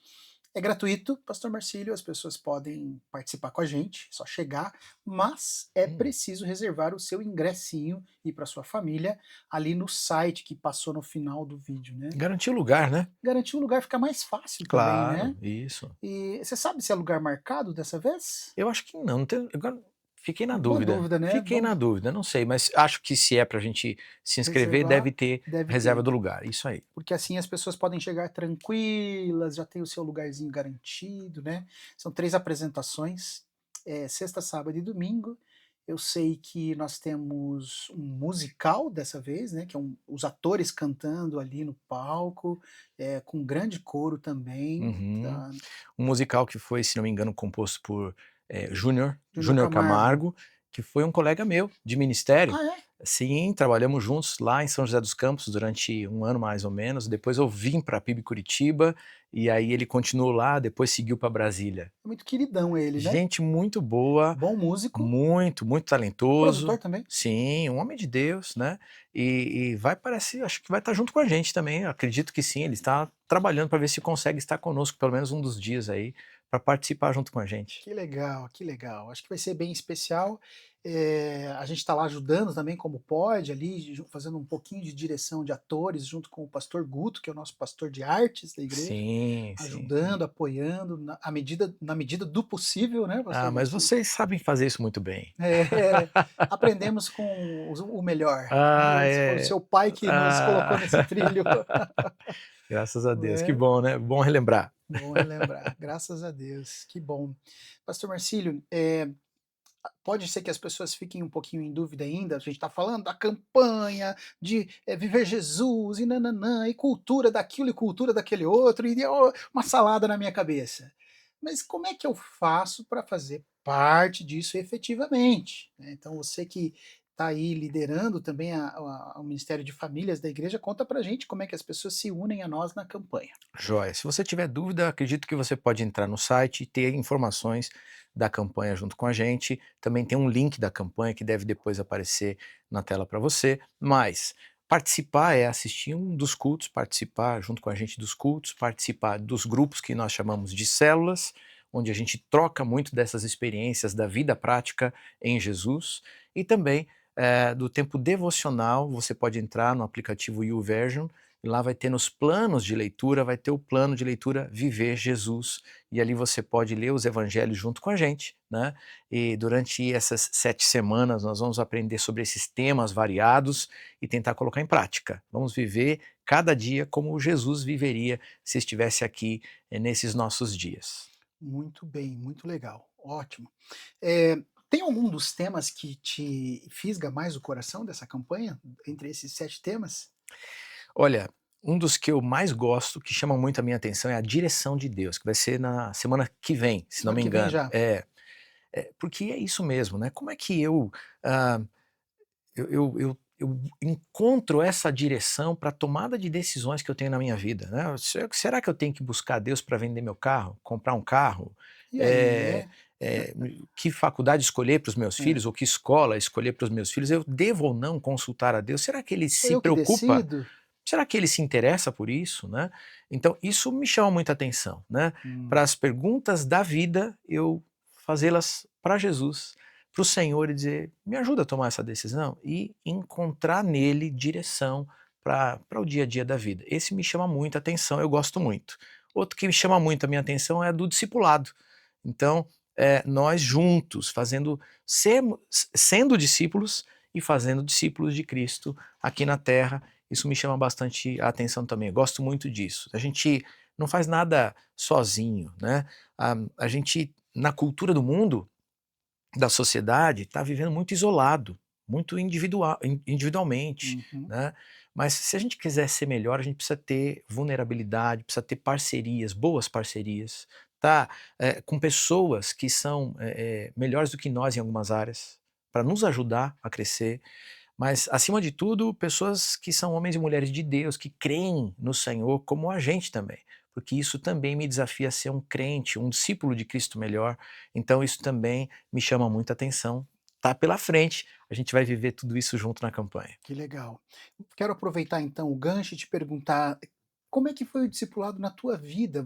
É gratuito, Pastor Marcílio, as pessoas podem participar com a gente, é só chegar, mas é preciso reservar o seu ingressinho e para sua família ali no site que passou no final do vídeo, né? Garantir o lugar, né? Garantir um lugar fica mais fácil também, Claro, né? isso. E você sabe se é lugar marcado dessa vez? Eu acho que não tem, agora fiquei na Boa dúvida. dúvida, né? Fiquei na Vamos dúvida, não sei, mas acho que se é pra gente se inscrever, reservar, deve ter deve reserva ter. do lugar, isso aí. Porque assim as pessoas podem chegar tranquilas, já tem o seu lugarzinho garantido, né? São 3 apresentações, sexta, sábado e domingo. Eu sei que nós temos um musical dessa vez, né? Que é os atores cantando ali no palco, com um grande coro também, Uhum. tá? Um musical que foi, se não me engano, composto por Júnior Júnior Camargo. Camargo, que foi um colega meu de ministério. Ah, é? Sim, trabalhamos juntos lá em São José dos Campos durante um ano mais ou menos. Depois eu vim para PIB Curitiba e aí ele continuou lá, depois seguiu para Brasília. É muito queridão ele, né? Gente muito boa, Bom músico, muito talentoso. produtor também. Sim, um homem de Deus, né? E vai parecer, acho que vai estar junto com a gente também. Eu acredito que sim, ele está trabalhando para ver se consegue estar conosco pelo menos um dos dias aí, para participar junto com a gente. Que legal, que legal. Acho que vai ser bem especial. A gente está lá ajudando também como pode, ali, fazendo um pouquinho de direção de atores, junto com o pastor Guto, que é o nosso pastor de artes da igreja, Sim, sim. ajudando, apoiando, na medida do possível, né, pastor Ah, mas Marcílio? vocês sabem fazer isso muito bem. Aprendemos com o melhor. Ah, Foi o é. seu pai que nos colocou Ah. nesse trilho. Graças a Não Deus, que é? bom, né? Bom relembrar. Bom relembrar, graças a Deus, que bom. Pastor Marcílio, pode ser que as pessoas fiquem um pouquinho em dúvida ainda, a gente está falando da campanha, de viver Jesus, e nananã, e cultura daquilo e cultura daquele outro, e uma salada na minha cabeça. Mas como é que eu faço para fazer parte disso efetivamente, né? Então você que está aí liderando também o Ministério de Famílias da igreja, conta pra gente como é que as pessoas se unem a nós na campanha. Joia. Se você tiver dúvida, acredito que você pode entrar no site e ter informações da campanha junto com a gente. Também tem um link da campanha que deve depois aparecer na tela para você. Mas participar é assistir um dos cultos, participar junto com a gente dos cultos, participar dos grupos que nós chamamos de células, onde a gente troca muito dessas experiências da vida prática em Jesus, e também do tempo devocional. Você pode entrar no aplicativo YouVersion, e lá vai ter nos planos de leitura, vai ter o plano de leitura Viver Jesus, e ali você pode ler os evangelhos junto com a gente, né? E durante essas 7 semanas nós vamos aprender sobre esses temas variados e tentar colocar em prática. Vamos viver cada dia como Jesus viveria se estivesse aqui nesses nossos dias. Muito bem, muito legal, ótimo. Tem algum dos temas que te fisga mais o coração dessa campanha, entre esses 7 temas? Olha, um dos que eu mais gosto, que chama muito a minha atenção, é a direção de Deus, que vai ser na semana que vem, se não Semana me que vem engano. já? Porque é isso mesmo, né? Como é que ah, eu encontro essa direção para a tomada de decisões que eu tenho na minha vida, né? Será que eu tenho que buscar Deus para vender meu carro, comprar um carro? E aí, Eh, que faculdade escolher para os meus é, filhos, ou que escola escolher para os meus filhos? Eu devo ou não consultar a Deus? Será que Ele sou se eu que preocupa? decido? Será que Ele se interessa por isso, né? Então isso me chama muita atenção, né? Hum, Para as perguntas da vida, eu fazê-las para Jesus, para o Senhor, e dizer: me ajuda a tomar essa decisão, e encontrar nele direção para o dia a dia da vida. Esse me chama muita atenção, eu gosto muito. Outro que me chama muito a minha atenção é do discipulado. Então, nós juntos, sendo discípulos e fazendo discípulos de Cristo aqui na Terra, isso me chama bastante a atenção também. Eu gosto muito disso. A gente não faz nada sozinho, né? A gente, na cultura do mundo, da sociedade, está vivendo muito isolado, muito individualmente, uhum. né? Mas se a gente quiser ser melhor, a gente precisa ter vulnerabilidade, precisa ter parcerias, boas parcerias, tá? Com pessoas que são melhores do que nós em algumas áreas, para nos ajudar a crescer. mas acima de tudo, pessoas que são homens e mulheres de Deus, que creem no Senhor como a gente também, porque isso também me desafia a ser um crente, um discípulo de Cristo melhor, então isso também me chama muita atenção. Tá pela frente, a gente vai viver tudo isso junto na campanha. Que legal. Quero aproveitar então o gancho e te perguntar, como é que foi o discipulado na tua vida?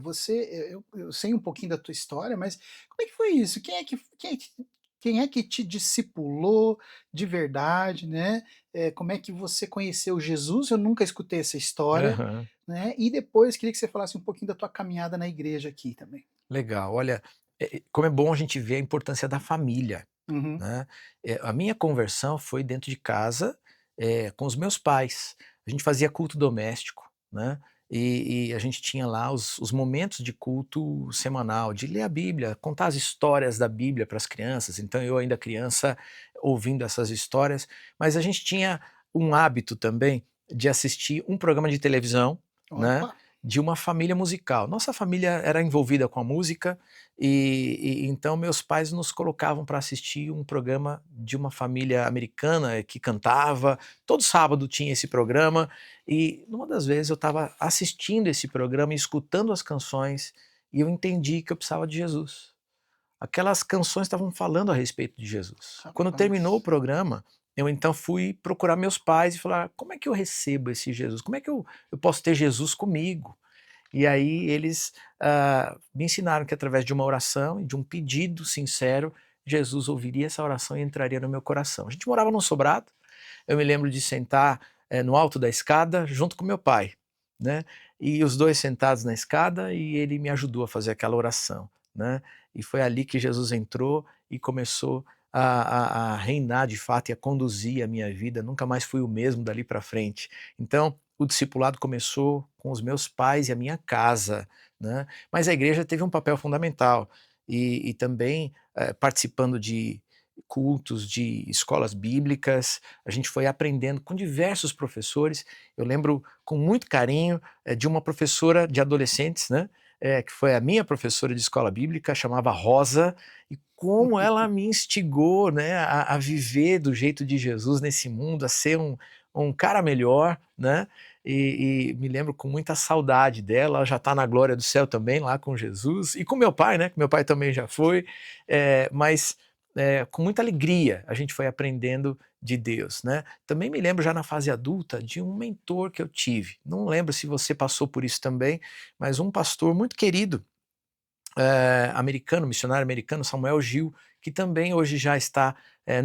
Eu sei um pouquinho da tua história, mas como é que foi isso? Quem é que te discipulou de verdade, né? Como é que você conheceu Jesus? Eu nunca escutei essa história, Aham. né? E depois queria que você falasse um pouquinho da tua caminhada na igreja aqui também. Legal, olha, como é bom a gente ver a importância da família, Uhum. né. A minha conversão foi dentro de casa, com os meus pais. A gente fazia culto doméstico, né, e a gente tinha lá os momentos de culto semanal, de ler a Bíblia, contar as histórias da Bíblia para as crianças, então eu ainda criança, ouvindo essas histórias, mas a gente tinha um hábito também de assistir um programa de televisão, né, Opa! de uma família musical. Nossa família era envolvida com a música, e então meus pais nos colocavam para assistir um programa de uma família americana que cantava, todo sábado tinha esse programa, e numa das vezes eu estava assistindo esse programa e escutando as canções, e eu entendi que eu precisava de Jesus. Aquelas canções estavam falando a respeito de Jesus. Quando terminou o Rapaz. programa, eu então fui procurar meus pais e falar: "Como é que eu recebo esse Jesus? Como é que eu posso ter Jesus comigo?" E aí eles, me ensinaram que através de uma oração e de um pedido sincero, Jesus ouviria essa oração e entraria no meu coração. A gente morava num sobrado, eu me lembro de sentar, no alto da escada junto com meu pai, né, e os 2 sentados na escada e ele me ajudou a fazer aquela oração, né, e foi ali que Jesus entrou e começou a reinar de fato e a conduzir a minha vida, nunca mais fui o mesmo dali para frente. Então, o discipulado começou com os meus pais e a minha casa, né, mas a igreja teve um papel fundamental, e também, participando de cultos, de escolas bíblicas, a gente foi aprendendo com diversos professores. Eu lembro com muito carinho, de uma professora de adolescentes, né, que foi a minha professora de escola bíblica, chamava Rosa, e como ela me instigou, né, a viver do jeito de Jesus nesse mundo, a ser um cara melhor, né, e me lembro com muita saudade dela, ela já está na glória do céu também, lá com Jesus, e com meu pai, né, que meu pai também já foi, mas com muita alegria a gente foi aprendendo de Deus, né. Também me lembro já na fase adulta de um mentor que eu tive, não lembro se você passou por isso também, mas um pastor muito querido, americano, missionário americano, Samuel Gil, que também hoje já está,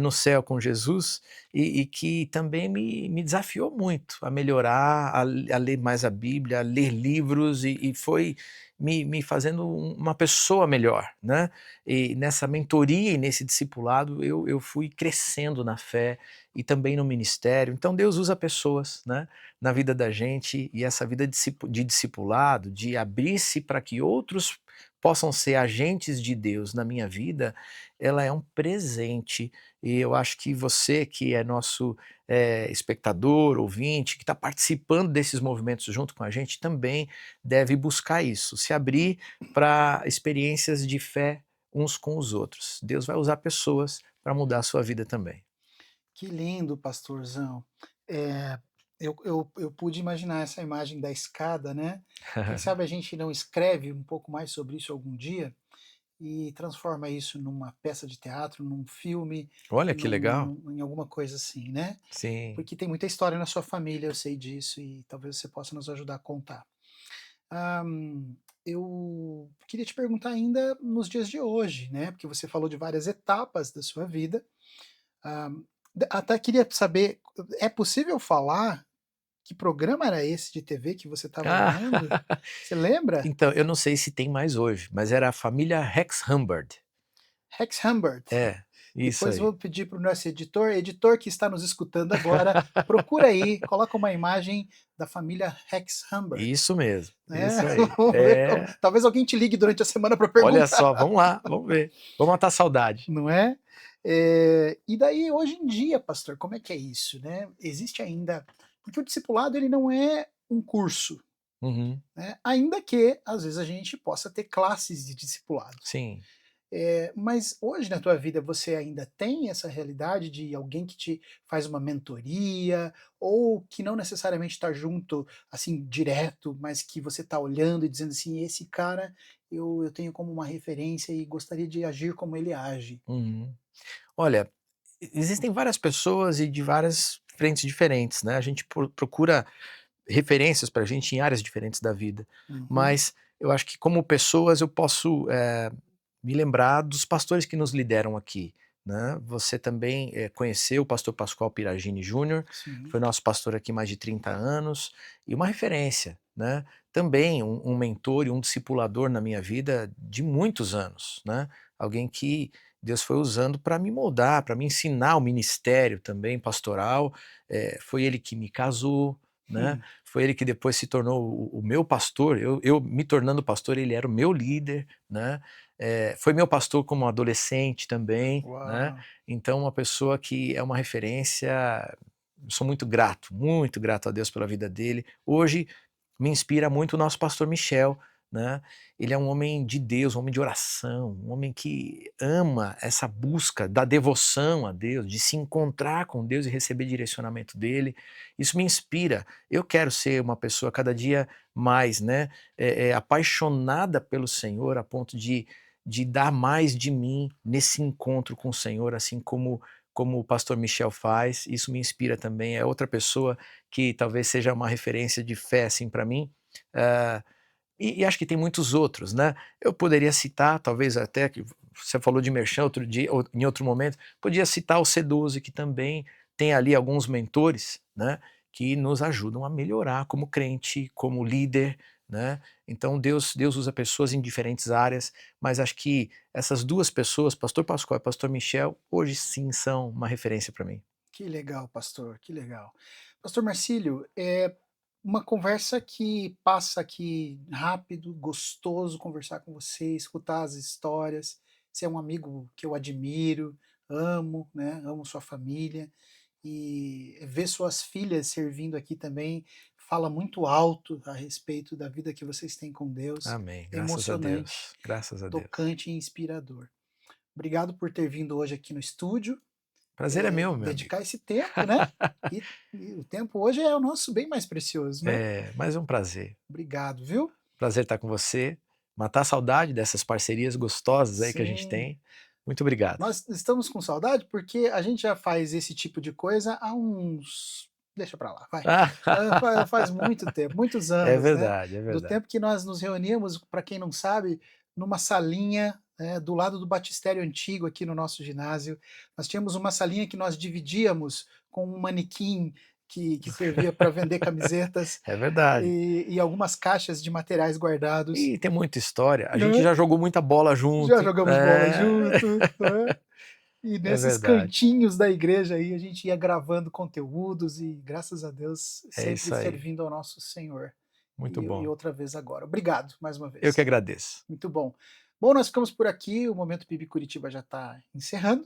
no céu com Jesus, e que também me desafiou muito a melhorar, a ler mais a Bíblia, a ler livros, e foi me fazendo uma pessoa melhor, né. E nessa mentoria e nesse discipulado eu fui crescendo na fé e também no ministério. Então Deus usa pessoas, né, na vida da gente, e essa vida de discipulado, de abrir-se para que outros possam ser agentes de Deus na minha vida, ela é um presente. E eu acho que você que é nosso, espectador, ouvinte, que está participando desses movimentos junto com a gente, também deve buscar isso, se abrir para experiências de fé uns com os outros. Deus vai usar pessoas para mudar a sua vida também. Que lindo, pastorzão. Eh, eu pude imaginar essa imagem da escada, né. Quem sabe a gente não escreve um pouco mais sobre isso algum dia, e transforma isso numa peça de teatro, num filme, Olha que legal. em alguma coisa assim, né. Sim. Porque tem muita história na sua família, eu sei disso, e talvez você possa nos ajudar a contar. Ah, eu queria te perguntar ainda nos dias de hoje, né, porque você falou de várias etapas da sua vida. Ah, até queria saber, é possível falar que programa era esse de TV que você estava Ah, vendo? Você lembra? então, eu não sei se tem mais hoje, mas era a família Rex Humbard. Rex Humbert. É, isso Depois aí. vou pedir para o nosso editor que está nos escutando agora, procura aí, coloca uma imagem da família Rex Humbert, Isso mesmo, né. isso aí. Vamos ver, É, talvez alguém te ligue durante a semana para olha perguntar, só, vamos lá, vamos ver. Vamos matar a saudade. não é? E daí hoje em dia, pastor, como é que é isso, né? Existe ainda, porque o discipulado ele não é um curso, Uhum, né, ainda que às vezes a gente possa ter classes de discipulado. sim. Mas hoje na tua vida você ainda tem essa realidade de alguém que te faz uma mentoria, ou que não necessariamente está junto, assim, direto, mas que você está olhando e dizendo assim: "Esse cara eu tenho como uma referência e gostaria de agir como ele age"? Uhum. Olha, existem várias pessoas e de várias frentes diferentes, né, a gente procura referências para a gente em áreas diferentes da vida, Uhum, mas eu acho que como pessoas eu posso, me lembrar dos pastores que nos lideram aqui, né. Você também, conheceu o pastor Pascoal Piragini Júnior, sim. foi nosso pastor aqui mais de 30 anos, e uma referência, né. Também um mentor e um discipulador na minha vida de muitos anos, né. Alguém que Deus foi usando para me moldar, para me ensinar o ministério também pastoral, foi ele que me casou, né, Hum, foi ele que depois se tornou o meu pastor, eu me tornando pastor, ele era o meu líder, né, foi meu pastor como adolescente também, né, uau, então uma pessoa que é uma referência, eu sou muito grato a Deus pela vida dele. Hoje me inspira muito o nosso pastor Michel, né, ele é um homem de Deus, um homem de oração, um homem que ama essa busca da devoção a Deus, de se encontrar com Deus e receber direcionamento dele, isso me inspira. Eu quero ser uma pessoa cada dia mais, né, apaixonada pelo Senhor a ponto de dar mais de mim nesse encontro com o Senhor, assim como o pastor Michel faz, isso me inspira também, é outra pessoa que talvez seja uma referência de fé, assim, para mim. Ah, e acho que tem muitos outros, né. Eu poderia citar, talvez até que você falou de merchan outro dia ou em outro momento, podia citar o C12 que também tem ali alguns mentores, né, que nos ajudam a melhorar como crente, como líder, né. Então Deus usa pessoas em diferentes áreas, mas acho que essas 2 pessoas, pastor Pascoal e pastor Michel, hoje sim são uma referência para mim. que legal pastor, que legal. Pastor Marcílio, é uma conversa que passa aqui rápido, gostoso conversar com você, escutar as histórias. Você é um amigo que eu admiro, amo, né, amo sua família, e ver suas filhas servindo aqui também fala muito alto a respeito da vida que vocês têm com Deus. Amém, graças a Emocionante, Deus, graças a Deus. tocante e inspirador. Obrigado por ter vindo hoje aqui no estúdio, Prazer é meu, meu amigo. dedicar esse tempo, né, e o tempo hoje é o nosso bem mais precioso, né. É, mais um prazer. Obrigado, viu. Prazer estar com você, matar a saudade dessas parcerias gostosas aí que a gente Sim, tem. Muito obrigado. nós estamos com saudade, porque a gente já faz esse tipo de coisa há uns, deixa pra lá, vai. Faz muito tempo, muitos É anos, né, verdade, é do verdade. tempo que nós nos reuníamos, para quem não sabe, numa salinha, do lado do batistério antigo aqui no nosso ginásio. Nós tínhamos uma salinha que nós dividíamos com um manequim que servia para vender camisetas, É verdade. e algumas caixas de materiais guardados, E tem muita história, a gente né. já jogou muita bola Já junto. jogamos bola É, junto, né. E é nesses verdade. cantinhos da igreja aí, a gente ia gravando conteúdos e, graças a Deus, É sempre isso aí, servindo ao nosso Senhor. muito E bom. outra vez agora. Obrigado mais uma Eu que vez. agradeço. Muito bom. Bom, nós ficamos por aqui, o Momento PIB Curitiba já está encerrando.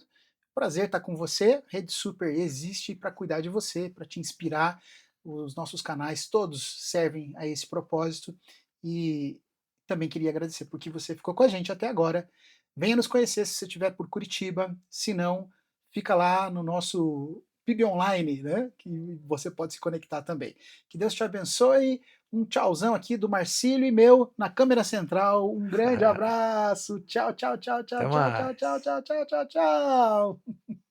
Prazer estar com você. Rede Super existe para cuidar de você, para te inspirar. Os nossos canais todos servem a esse propósito. E também queria agradecer porque você ficou com a gente até agora. Venha nos conhecer se você estiver por Curitiba. Se não, fica lá no nosso PIB Online, né? Que você pode se conectar também. Que Deus te abençoe. Um tchauzão aqui do Marcílio e meu na câmera central. Um grande abraço. Tchau, tchau, tchau, tchau, Até tchau, tchau, mais. tchau, tchau, tchau, tchau, tchau.